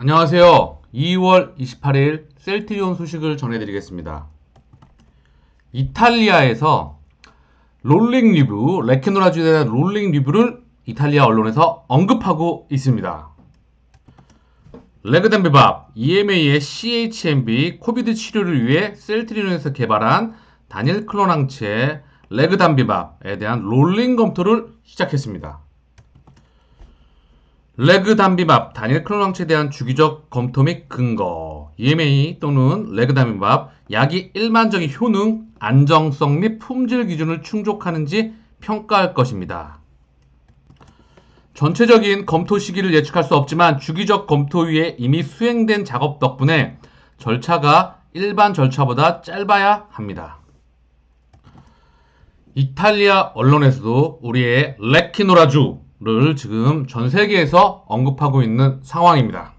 안녕하세요. 2월 28일 셀트리온 소식을 전해드리겠습니다. 이탈리아에서 롤링 리뷰, 레케노라주에 대한 롤링 리뷰를 이탈리아 언론에서 언급하고 있습니다. 레그담비밥, EMA의 CHMB 코비드 치료를 위해 셀트리온에서 개발한 단일 클론 항체 레그담비밥에 대한 롤링 검토를 시작했습니다. 레그담비밥 단일 클론 항체에 대한 주기적 검토 및 근거 EMA 또는 레그담비밥 약이 일반적인 효능, 안정성 및 품질 기준을 충족하는지 평가할 것입니다. 전체적인 검토 시기를 예측할 수 없지만 주기적 검토 위에 이미 수행된 작업 덕분에 절차가 일반 절차보다 짧아야 합니다. 이탈리아 언론에서도 우리의 레키노라주를 지금 전 세계에서 언급하고 있는 상황입니다.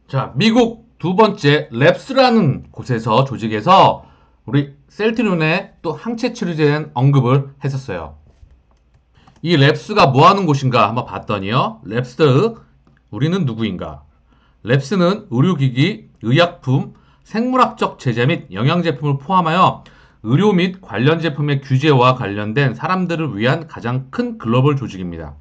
자, 미국 두 번째 랩스라는 곳에서 조직에서 우리 셀트리온의 또 항체 치료제에 대한 언급을 했었어요. 이 랩스가 뭐 하는 곳인가 한번 봤더니요. 랩스, 우리는 누구인가? 랩스는 의료기기, 의약품, 생물학적 제재 및 영양제품을 포함하여 의료 및 관련 제품의 규제와 관련된 사람들을 위한 가장 큰 글로벌 조직입니다.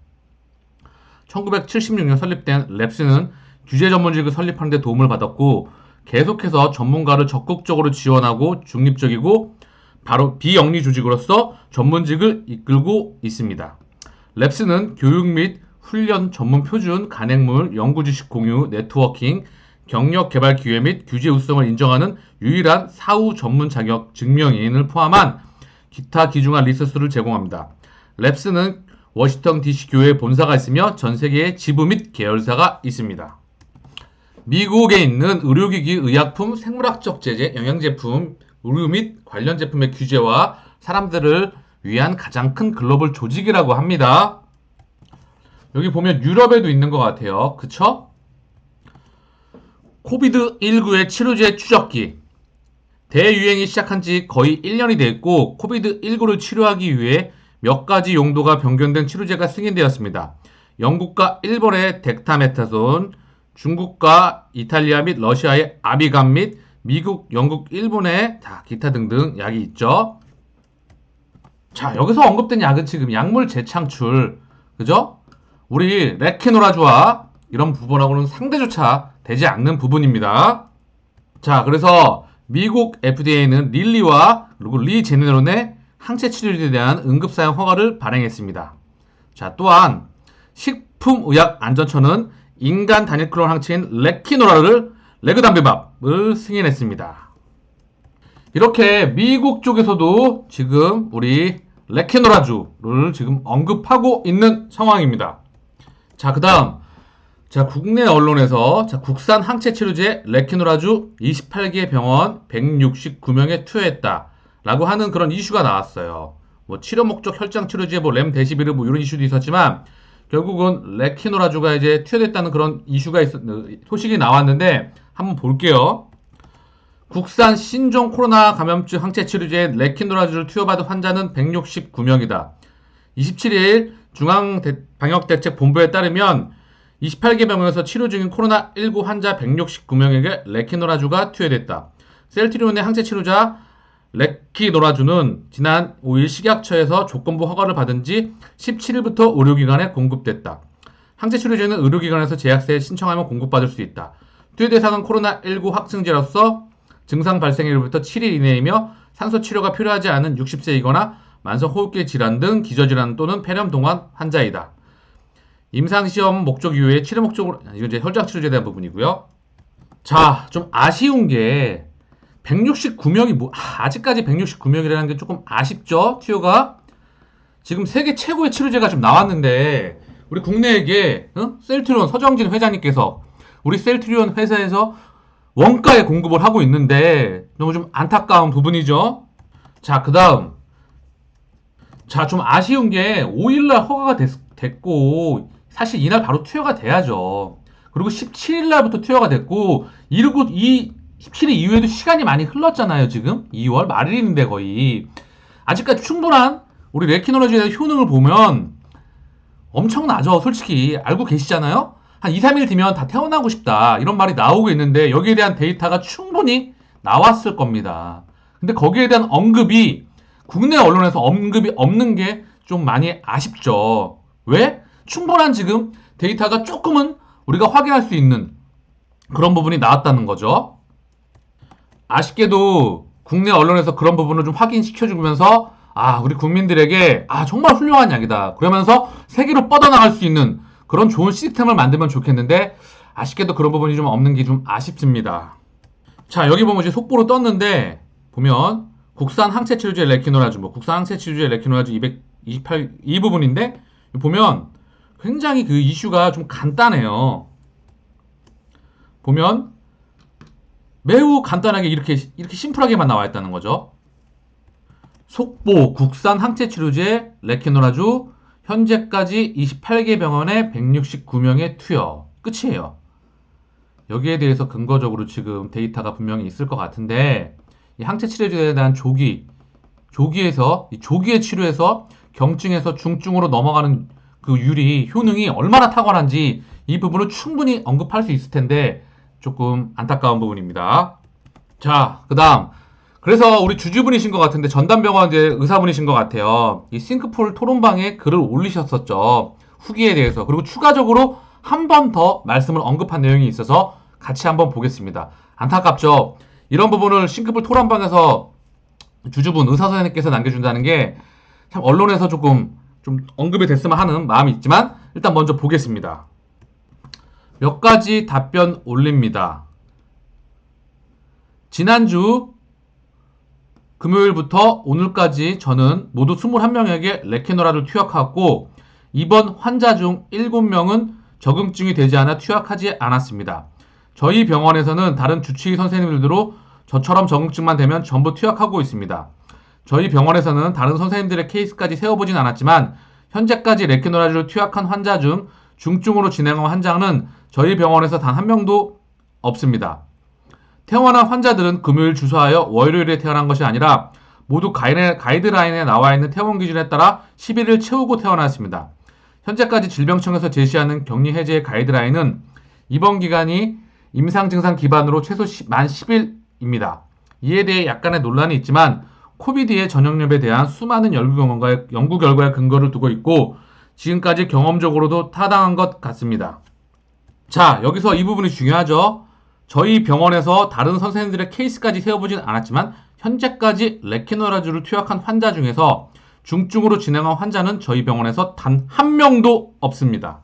1976년 설립된 랩스는 규제 전문직을 설립하는 데 도움을 받았고 계속해서 전문가를 적극적으로 지원하고 중립적이고 바로 비영리 조직으로서 전문직을 이끌고 있습니다. 랩스는 교육 및 훈련 전문 표준, 간행물, 연구 지식 공유, 네트워킹, 경력 개발 기회 및 규제 우수성을 인정하는 유일한 사후 전문 자격 증명인을 포함한 기타 기중한 리소스를 제공합니다. 랩스는 워싱턴 DC 교회에 본사가 있으며 전 세계에 지부 및 계열사가 있습니다. 미국에 있는 의료기기, 의약품, 생물학적 제재, 영양제품, 의료 및 관련 제품의 규제와 사람들을 위한 가장 큰 글로벌 조직이라고 합니다. 여기 보면 유럽에도 있는 것 같아요. 그쵸? 코비드19의 치료제 추적기. 대유행이 시작한 지 거의 1년이 됐고 코비드19를 치료하기 위해 몇 가지 용도가 변경된 치료제가 승인되었습니다. 영국과 일본의 덱타메타손, 중국과 이탈리아 및 러시아의 아비감 및 미국, 영국, 일본의 기타 등등 약이 있죠. 자, 여기서 언급된 약은 지금 약물 재창출, 그죠? 우리 레케노라주와 이런 부분하고는 상대조차 되지 않는 부분입니다. 자, 그래서 미국 FDA는 릴리와 그리고 리제네론의 항체 치료제에 대한 응급사용 허가를 발행했습니다. 자, 또한 식품의약안전처는 인간 단일 클론 항체인 레키노라를 레그담비밥을 승인했습니다. 이렇게 미국 쪽에서도 지금 우리 레케노라주를 지금 언급하고 있는 상황입니다. 자, 그 다음 국내 언론에서 국산 항체 치료제 레키노라주 28개 병원 169명에 투여했다 라고 하는 그런 이슈가 나왔어요. 뭐 치료 목적 혈장 치료제 렘데시비르 이런 이슈도 있었지만 결국은 레키노라주가 이제 투여됐다는 그런 이슈가 소식이 나왔는데 한번 볼게요. 국산 신종 코로나 감염증 항체 치료제 레키노라주를 투여받은 환자는 169명이다. 27일 중앙방역대책본부에 따르면 28개 병원에서 치료 중인 코로나19 환자 169명에게 레키노라주가 투여됐다. 셀트리온의 항체 치료자 레키노라주는 지난 5일 식약처에서 조건부 허가를 받은 지 17일부터 의료기관에 공급됐다. 항체 치료제는 의료기관에서 제약사에 신청하면 공급받을 수 있다. 투여 대상은 코로나19 확진자로서 증상 발생일부터 7일 이내이며 산소 치료가 필요하지 않은 60세이거나 만성호흡기 질환 등 기저질환 또는 폐렴 동안 환자이다. 임상시험 목적 이후에 치료 목적으로, 이건 이제 혈장 치료제에 대한 부분이고요. 자, 좀 아쉬운 게 169명이 아직까지 169명이라는 게 조금 아쉽죠? 투여가 지금 세계 최고의 치료제가 좀 나왔는데 우리 국내에게 셀트리온 서정진 회장님께서 우리 셀트리온 회사에서 원가에 공급을 하고 있는데 너무 좀 안타까운 부분이죠. 자, 그 다음 좀 아쉬운 게 5일날 허가가 됐고 사실 이날 바로 투여가 돼야죠. 그리고 17일날부터 투여가 됐고 이러고 이 17일 이후에도 시간이 많이 흘렀잖아요. 지금 2월 말일인데 거의 아직까지 충분한 우리 레키노로지의 효능을 보면 엄청나죠. 솔직히 알고 계시잖아요. 한 2, 3일 뒤면 다 퇴원하고 싶다. 이런 말이 나오고 있는데 여기에 대한 데이터가 충분히 나왔을 겁니다. 근데 거기에 대한 언급이 국내 언론에서 언급이 없는 게 좀 많이 아쉽죠. 왜? 충분한 지금 데이터가 조금은 우리가 확인할 수 있는 그런 부분이 나왔다는 거죠. 아쉽게도 국내 언론에서 그런 부분을 좀 확인시켜주면서 우리 국민들에게 정말 훌륭한 약이다. 그러면서 세계로 뻗어나갈 수 있는 그런 좋은 시스템을 만들면 좋겠는데 아쉽게도 그런 부분이 좀 없는 게 좀 아쉽습니다. 자, 여기 보면 이제 속보로 떴는데 보면 국산 항체 치료제 레키노라즈, 국산 항체 치료제 레키노라즈 228 이 부분인데 보면 굉장히 그 이슈가 좀 간단해요. 보면 매우 간단하게 이렇게 심플하게만 나와 있다는 거죠. 속보 국산 항체 치료제 레키노라주 현재까지 28개 병원에 169명의 투여. 끝이에요. 여기에 대해서 근거적으로 지금 데이터가 분명히 있을 것 같은데 이 항체 치료제에 대한 조기의 치료에서 경증에서 중증으로 넘어가는 그 효능이 얼마나 탁월한지 이 부분을 충분히 언급할 수 있을 텐데 조금 안타까운 부분입니다. 자, 그 다음. 그래서 우리 주주분이신 것 같은데 전담병원 이제 의사분이신 것 같아요. 이 싱크풀 토론방에 글을 올리셨었죠. 후기에 대해서. 그리고 추가적으로 한 번 더 말씀을 언급한 내용이 있어서 같이 한번 보겠습니다. 안타깝죠. 이런 부분을 싱크풀 토론방에서 주주분 의사 선생님께서 남겨준다는 게 참 언론에서 조금 좀 언급이 됐으면 하는 마음이 있지만 일단 먼저 보겠습니다. 몇 가지 답변 올립니다. 지난주 금요일부터 오늘까지 저는 모두 21명에게 레키노라를 투약하고 이번 환자 중 7명은 적응증이 되지 않아 투약하지 않았습니다. 저희 병원에서는 다른 주치의 선생님들도 저처럼 적응증만 되면 전부 투약하고 있습니다. 저희 병원에서는 다른 선생님들의 케이스까지 세워보진 않았지만 현재까지 레키노라를 투약한 환자 중 중증으로 진행한 환자는 저희 병원에서 단 한 명도 없습니다. 퇴원한 환자들은 금요일 주소하여 월요일에 퇴원한 것이 아니라 모두 가이드라인에 나와 있는 퇴원 기준에 따라 11일 채우고 퇴원하였습니다. 현재까지 질병청에서 제시하는 격리 해제의 가이드라인은 입원 기간이 임상 증상 기반으로 최소 만 10일입니다. 이에 대해 약간의 논란이 있지만 코비드의 전염력에 대한 수많은 연구 결과에 근거를 두고 있고 지금까지 경험적으로도 타당한 것 같습니다. 자, 여기서 이 부분이 중요하죠. 저희 병원에서 다른 선생님들의 케이스까지 세워보진 않았지만 현재까지 레키노라주를 투약한 환자 중에서 중증으로 진행한 환자는 저희 병원에서 단 한 명도 없습니다.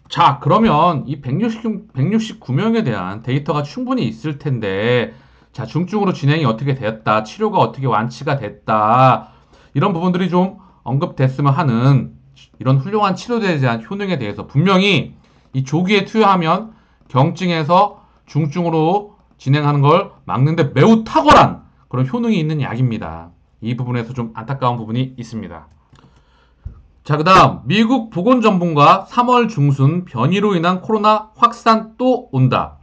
자, 그러면 이 169명에 대한 데이터가 충분히 있을 텐데 자, 중증으로 진행이 어떻게 되었다, 치료가 어떻게 완치가 됐다 이런 부분들이 좀 언급됐으면 하는 이런 훌륭한 치료에 대한 효능에 대해서 분명히 이 조기에 투여하면 경증에서 중증으로 진행하는 걸 막는데 매우 탁월한 그런 효능이 있는 약입니다. 이 부분에서 좀 안타까운 부분이 있습니다. 자, 그 다음 미국 보건정보가 3월 중순 변이로 인한 코로나 확산 또 온다.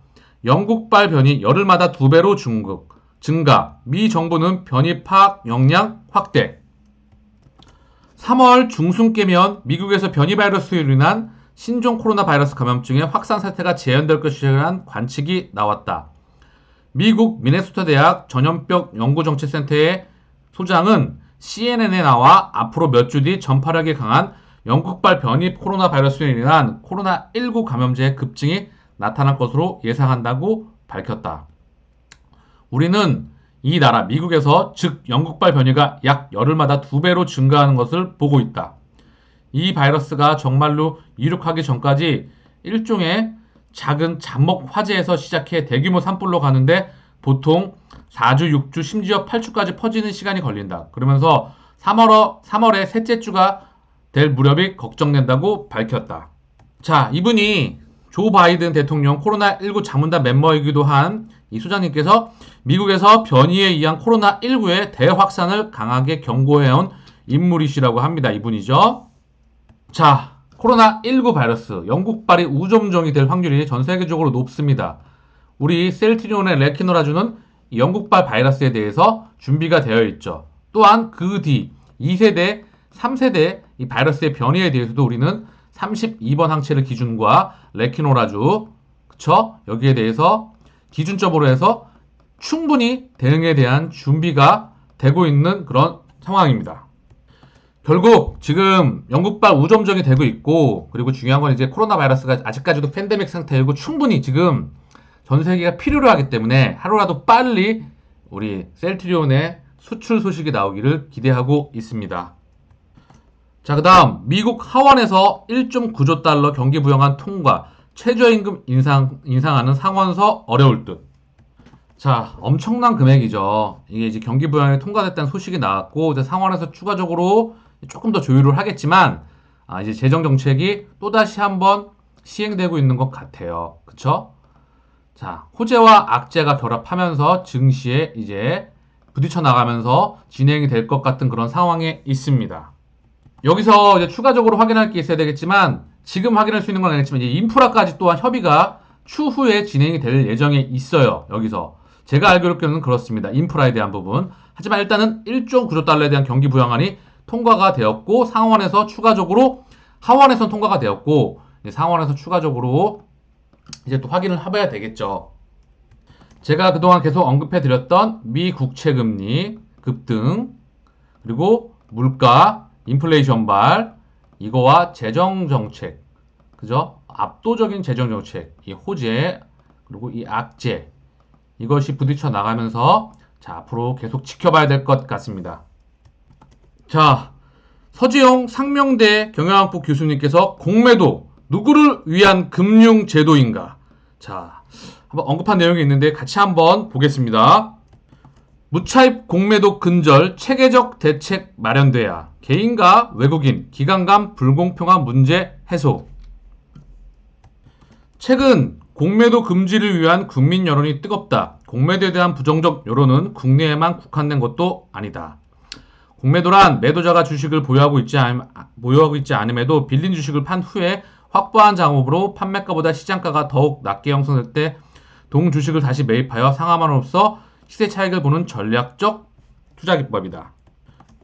영국발 변이 열흘마다 2배로 증가. 미 정부는 변이 파악 역량 확대. 3월 중순께면 미국에서 변이 바이러스로 인한 신종 코로나 바이러스 감염증의 확산 사태가 재현될 것이라는 관측이 나왔다. 미국 미네소타 대학 전염병 연구정책센터의 소장은 CNN에 나와 앞으로 몇 주 뒤 전파력이 강한 영국발 변이 코로나 바이러스로 인한 코로나19 감염제의 급증이 나타날 것으로 예상한다고 밝혔다. 우리는 이 나라 미국에서 즉 영국발 변이가 약 열흘마다 2배로 증가하는 것을 보고 있다. 이 바이러스가 정말로 이륙하기 전까지 일종의 작은 잠먹 화재에서 시작해 대규모 산불로 가는데 보통 4주, 6주, 심지어 8주까지 퍼지는 시간이 걸린다. 그러면서 3월의 셋째 주가 될 무렵이 걱정된다고 밝혔다. 자, 이분이 조 바이든 대통령 코로나19 자문단 멤버이기도 한 이 소장님께서 미국에서 변이에 의한 코로나19의 대확산을 강하게 경고해온 인물이시라고 합니다. 이분이죠. 자, 코로나19 바이러스 영국발이 우점종이 될 확률이 전 세계적으로 높습니다. 우리 셀트리온의 레키노라주는 영국발 바이러스에 대해서 준비가 되어 있죠. 또한 그 뒤 2세대, 3세대 이 바이러스의 변이에 대해서도 우리는 32번 항체를 기준과 레키노라주, 그쵸? 여기에 대해서 기준점으로 해서 충분히 대응에 대한 준비가 되고 있는 그런 상황입니다. 결국 지금 영국발 우점정이 되고 있고, 그리고 중요한 건 이제 코로나 바이러스가 아직까지도 팬데믹 상태이고 충분히 지금 전 세계가 필요로 하기 때문에 하루라도 빨리 우리 셀트리온의 수출 소식이 나오기를 기대하고 있습니다. 자, 그 다음 미국 하원에서 1.9조 달러 경기 부양안 통과, 최저임금 인상하는 상원서 어려울 듯. 자, 엄청난 금액이죠. 이게 이제 경기 부양이 통과됐다는 소식이 나왔고, 이제 상원에서 추가적으로 조금 더 조율을 하겠지만, 이제 재정 정책이 또다시 한번 시행되고 있는 것 같아요. 그쵸? 자, 호재와 악재가 결합하면서 증시에 이제 부딪혀 나가면서 진행이 될 것 같은 그런 상황에 있습니다. 여기서 이제 추가적으로 확인할 게 있어야 되겠지만, 지금 확인할 수 있는 건 아니겠지만, 이제 인프라까지 또한 협의가 추후에 진행이 될 예정에 있어요. 여기서. 제가 알기로는 그렇습니다. 인프라에 대한 부분. 하지만 일단은 1.9조 달러에 대한 경기 부양안이 통과가 되었고, 상원에서 추가적으로, 하원에선 통과가 되었고, 상원에서 추가적으로 이제 또 확인을 해봐야 되겠죠. 제가 그동안 계속 언급해드렸던 미 국채금리 급등, 그리고 물가, 인플레이션발, 이거와 재정정책, 그죠? 압도적인 재정정책, 이 호재, 그리고 이 악재, 이것이 부딪혀 나가면서 자, 앞으로 계속 지켜봐야 될 것 같습니다. 자, 서지용 상명대 경영학부 교수님께서 공매도 누구를 위한 금융제도인가? 자, 한번 언급한 내용이 있는데 같이 한번 보겠습니다. 무차입 공매도 근절 체계적 대책 마련돼야 개인과 외국인, 기관 간 불공평한 문제 해소. 최근 공매도 금지를 위한 국민 여론이 뜨겁다. 공매도에 대한 부정적 여론은 국내에만 국한된 것도 아니다. 공매도란 매도자가 주식을 보유하고 있지 않음에도 빌린 주식을 판 후에 확보한 장업으로 판매가보다 시장가가 더욱 낮게 형성될 때 동주식을 다시 매입하여 상함으로써 시세 차익을 보는 전략적 투자 기법이다.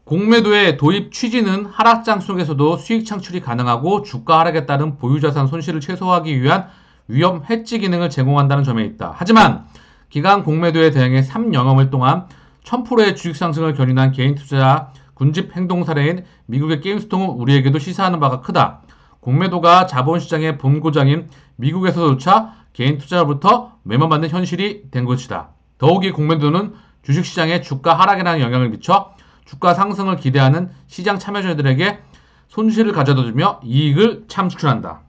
공매도의 도입 취지는 하락장 속에서도 수익 창출이 가능하고 주가 하락에 따른 보유자산 손실을 최소화하기 위한 위험 해지 기능을 제공한다는 점에 있다. 하지만 기간 공매도에 대응해 3영업을 동안 1000%의 주식 상승을 견인한 개인 투자자 군집 행동 사례인 미국의 게임스톡은 우리에게도 시사하는 바가 크다. 공매도가 자본시장의 본고장인 미국에서조차 개인 투자자로부터 매만받는 현실이 된 것이다. 더욱이 공매도는 주식시장의 주가 하락에는 영향을 미쳐 주가 상승을 기대하는 시장 참여자들에게 손실을 가져다주며 이익을 창출한다.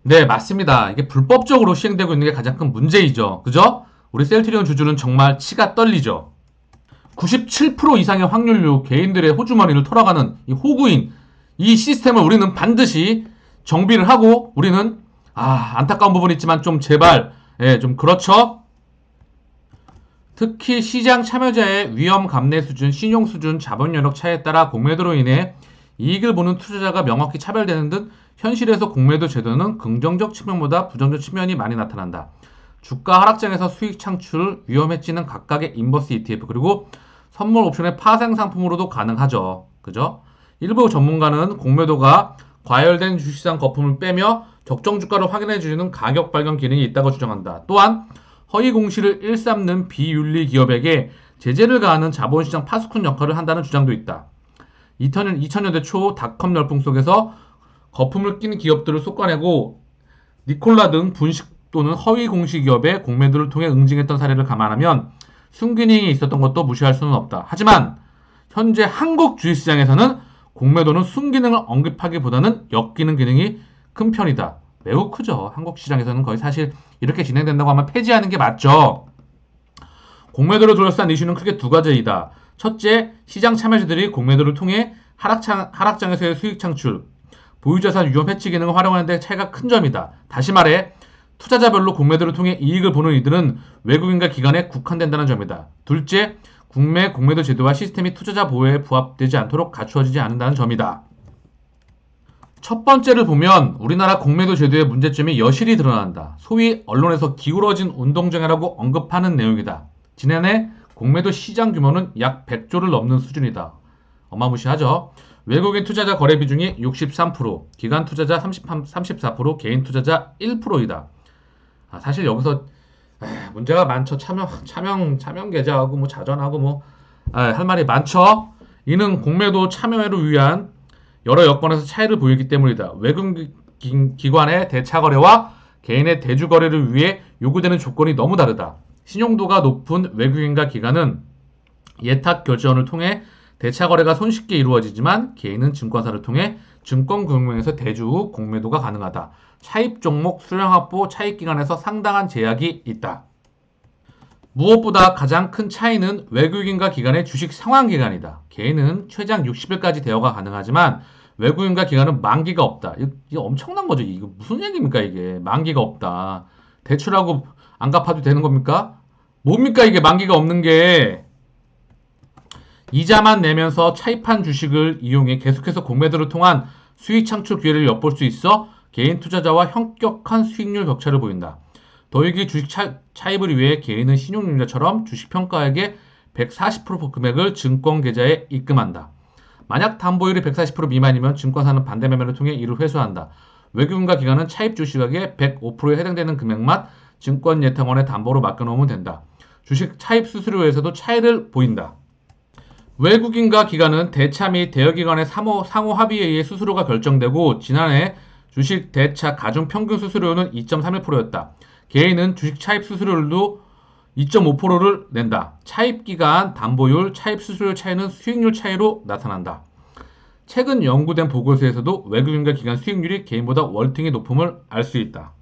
네, 맞습니다. 이게 불법적으로 시행되고 있는 게 가장 큰 문제이죠. 그죠? 우리 셀트리온 주주는 정말 치가 떨리죠. 97% 이상의 확률로 개인들의 호주머니를 털어가는 이 호구인 이 시스템을 우리는 반드시 정비를 하고 우리는 안타까운 부분이 있지만 좀 제발 좀 그렇죠? 특히 시장 참여자의 위험 감내 수준, 신용 수준, 자본 여력 차이에 따라 공매도로 인해 이익을 보는 투자자가 명확히 차별되는 듯 현실에서 공매도 제도는 긍정적 측면보다 부정적 측면이 많이 나타난다. 주가 하락장에서 수익 창출, 위험 해지는 각각의 인버스 ETF 그리고 선물 옵션의 파생 상품으로도 가능하죠. 그죠? 일부 전문가는 공매도가 과열된 주식시장 거품을 빼며 적정 주가를 확인해주는 가격 발견 기능이 있다고 주장한다. 또한 허위 공시를 일삼는 비윤리 기업에게 제재를 가하는 자본시장 파수꾼 역할을 한다는 주장도 있다. 2000년대 초 닷컴 열풍 속에서 거품을 낀 기업들을 솎아내고 니콜라 등 분식 또는 허위 공시 기업의 공매도를 통해 응징했던 사례를 감안하면 순기능이 있었던 것도 무시할 수는 없다. 하지만 현재 한국 주식시장에서는 공매도는 순기능을 언급하기보다는 역기능 기능이 큰 편이다. 매우 크죠. 한국 시장에서는 거의 사실 이렇게 진행된다고 하면 폐지하는 게 맞죠. 공매도를 둘러싼 이슈는 크게 두 가지이다. 첫째, 시장 참여자들이 공매도를 통해 하락장에서의 수익 창출, 보유자산 위험 해치 기능을 활용하는 데 차이가 큰 점이다. 다시 말해 투자자별로 공매도를 통해 이익을 보는 이들은 외국인과 기관에 국한된다는 점이다. 둘째, 국내 공매도 제도와 시스템이 투자자 보호에 부합되지 않도록 갖추어지지 않는다는 점이다. 첫 번째를 보면 우리나라 공매도 제도의 문제점이 여실히 드러난다. 소위 언론에서 기울어진 운동장애라고 언급하는 내용이다. 지난해 공매도 시장 규모는 약 100조를 넘는 수준이다. 어마무시하죠. 외국인 투자자 거래 비중이 63%, 기관 투자자 34%, 개인 투자자 1%이다. 사실 여기서 문제가 많죠. 차명 계좌하고 뭐 자전하고 뭐 할 말이 많죠. 이는 공매도 참여를 위한 여러 여건에서 차이를 보이기 때문이다. 외국인 기관의 대차 거래와 개인의 대주 거래를 위해 요구되는 조건이 너무 다르다. 신용도가 높은 외국인과 기관은 예탁 결제원을 통해 대차 거래가 손쉽게 이루어지지만 개인은 증권사를 통해 증권금융에서 대주 공매도가 가능하다. 차입 종목, 수량 확보, 차입 기간에서 상당한 제약이 있다. 무엇보다 가장 큰 차이는 외국인과 기관의 주식 상환 기간이다. 개인은 최장 60일까지 대여가 가능하지만 외국인과 기관은 만기가 없다. 이거 엄청난 거죠. 이거 무슨 얘기입니까 이게. 만기가 없다. 대출하고 안 갚아도 되는 겁니까? 뭡니까 이게 만기가 없는 게. 이자만 내면서 차입한 주식을 이용해 계속해서 공매도를 통한 수익 창출 기회를 엿볼 수 있어 개인 투자자와 현격한 수익률 격차를 보인다. 더욱이 주식 차입을 위해 개인은 신용융자처럼 주식평가액의 140% 금액을 증권 계좌에 입금한다. 만약 담보율이 140% 미만이면 증권사는 반대 매매를 통해 이를 회수한다. 외국인과 기관은 차입 주식액의 105%에 해당되는 금액만 증권예탁원에 담보로 맡겨놓으면 된다. 주식 차입 수수료에서도 차이를 보인다. 외국인과 기관은 대차 및 대여기관의 상호 합의에 의해 수수료가 결정되고 지난해 주식 대차 가중 평균 수수료는 2.31%였다. 개인은 주식 차입 수수료율도 2.5%를 낸다. 차입기간, 담보율, 차입 수수료 차이는 수익률 차이로 나타난다. 최근 연구된 보고서에서도 외국인과 기관 수익률이 개인보다 월등히 높음을 알 수 있다.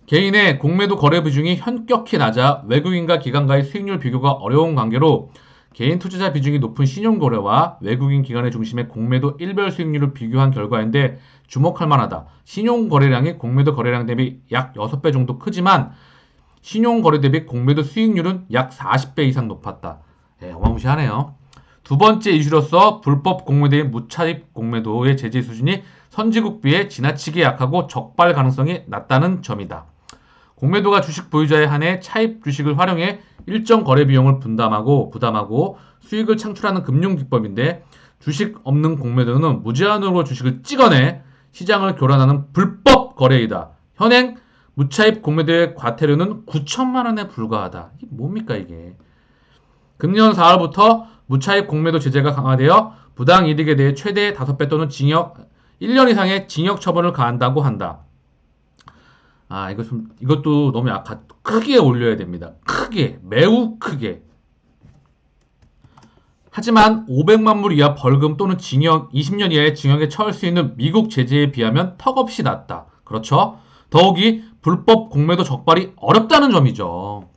개인의 공매도 거래 비중이 현격히 낮아 외국인과 기관과의 수익률 비교가 어려운 관계로 개인 투자자 비중이 높은 신용거래와 외국인 기관의 중심의 공매도 일별 수익률을 비교한 결과인데 주목할 만하다. 신용거래량이 공매도 거래량 대비 약 6배 정도 크지만 신용거래 대비 공매도 수익률은 약 40배 이상 높았다. 어마무시하네요. 두 번째 이슈로서 불법 공매도인 무차입 공매도의 제재 수준이 선진국 비해 지나치게 약하고 적발 가능성이 낮다는 점이다. 공매도가 주식 보유자에 한해 차입 주식을 활용해 일정 거래 비용을 부담하고 수익을 창출하는 금융 기법인데 주식 없는 공매도는 무제한으로 주식을 찍어내 시장을 교란하는 불법 거래이다. 현행 무차입 공매도의 과태료는 9천만 원에 불과하다. 이게 뭡니까 이게. 금년 4월부터 무차입 공매도 제재가 강화되어 부당 이득에 대해 최대 5배 또는 징역 1년 이상의 징역 처벌을 가한다고 한다. 이것도 너무 약하. 크게 올려야 됩니다. 크게, 매우 크게. 하지만 500만 불 이하 벌금 또는 징역 20년 이하의 징역에 처할 수 있는 미국 제재에 비하면 턱없이 낮다. 그렇죠? 더욱이 불법 공매도 적발이 어렵다는 점이죠.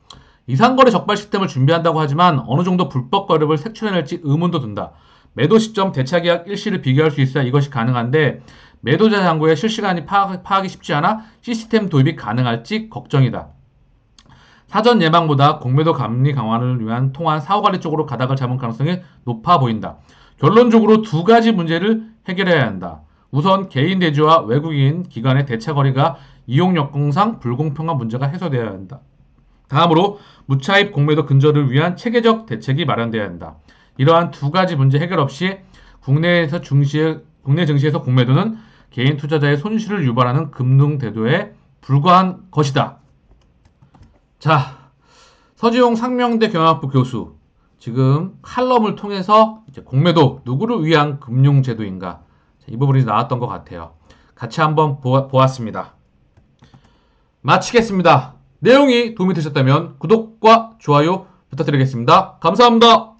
이상거래 적발 시스템을 준비한다고 하지만 어느 정도 불법 거래를 색출해낼지 의문도 든다. 매도 시점 대차계약 일시를 비교할 수 있어야 이것이 가능한데 매도자 잔고의 실시간이 파악이 쉽지 않아 시스템 도입이 가능할지 걱정이다. 사전 예방보다 공매도 감리 강화를 위한 통한 사후관리 쪽으로 가닥을 잡은 가능성이 높아 보인다. 결론적으로 두 가지 문제를 해결해야 한다. 우선 개인 대주와 외국인 기관의 대차 거래가 이용 여건상 불공평한 문제가 해소되어야 한다. 다음으로 무차입 공매도 근절을 위한 체계적 대책이 마련되어야 한다. 이러한 두 가지 문제 해결 없이 국내 증시에서 공매도는 개인 투자자의 손실을 유발하는 금융대도에 불과한 것이다. 자, 서지용 상명대 경영학부 교수 지금 칼럼을 통해서 이제 공매도 누구를 위한 금융제도인가 이 부분이 나왔던 것 같아요. 같이 한번 보았습니다. 마치겠습니다. 내용이 도움이 되셨다면 구독과 좋아요 부탁드리겠습니다. 감사합니다.